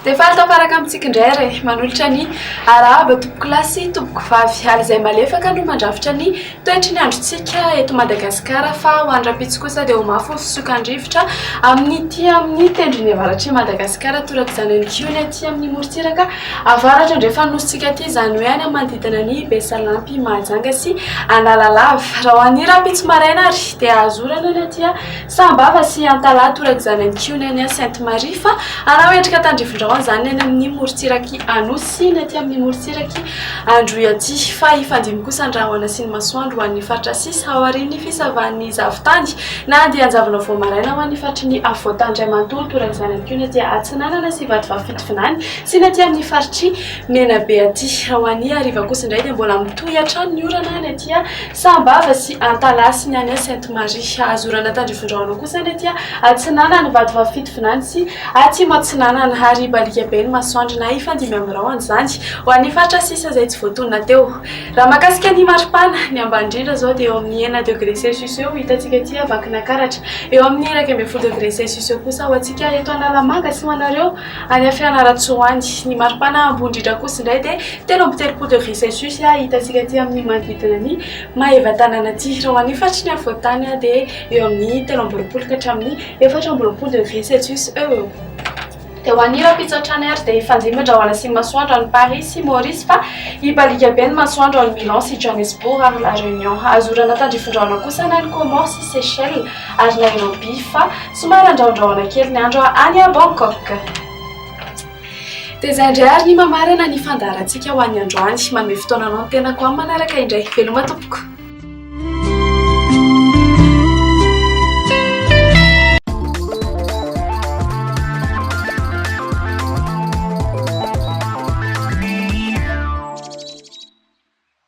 Dia fahataparaka amintsika indray ary manolotra ny arahaba tompoko lasy tompoko vavy ary izay malefaka no mandrafitra ny toetry ny androntsika eto Madagasikara fa ho andra-pitsy kosa dia ho mafy ho fisokandrivotra amin'ny tendrony avaratry Madagasikara torak'izany ihany koa ny aty amin'ny morontsiraka avaratra indray fanositsika aty izany hoe any manodidina ny Besalampy Mahajanga sy Analalava raha ho any raha-pitsy maraina ary dia azorana ny aty Sambava sy Antalaha torak'izany ihany koa ny any Sainte Marie fa anao endrika tandrivindrao zany any amin'ny morontsiraky Anosy ny aty amin'ny morontsiraky Androaty fa ifandimy kosa ny rahona sy ny masoandro ho an'ny faritra sisa ao aorian'ny fisavahan'ny zavotany na dia anjavona vao maraina ho an'ny faritry ny avoatany ray manontolo torak'izany ihany koa ny aty Atsinanana sy Vatovavy sy ny aty amin'ny faritry Menabe aty raha ho an'ny hariva kosa indray dia mbola mitohy hatrany ny orana ny aty Sambava sy Antalaha sy ny any Sainte Marie azorana tandrivindraona kosa ny aty Atsinanana Vatovavy sy Atsimo Atsinanana hariba alika be ny masoandro na ifandimy amin'ny rahona izany ho an'ny faritra sisa izay tsy voatonona teo raha mahakasika ny maripana ny ambany indrindra zao dia eo amin'ny 1 degré celsius eo hitantsika aty Vakinankaratra eo amin'ny 20 degré celsius eo kosa ho antsika eto Analamanga sy ho anareo any Fianaratsoany ny maripana ambony indrindra kosa indray dia 13 degré celsius hitantsika aty amin'ny manodidina ny Mahevatanana aty raha ho an'ny faritry ny avoatany dia eo amin'ny 13 ka hatramin'ny 14 degré celsius eo dia ho an'ny raha-pitsotrany ary dia ifandimy andrahoana sy masoandro any Paris sy Maurice fa hibalika be ny masoandro any Milan sy Johannesburg ary La Réunion azorana tandrivindraona kosa na ny Comores sy Seychelles ary Nairobi fa somary andrahondrahona kely ny andro any Bangkok. Dia izay indray ary ny mamarana ny fandaharantsika ho an'ny androany manome fotoana anao ny tenako amin'ny manaraka indray veloma tompoko.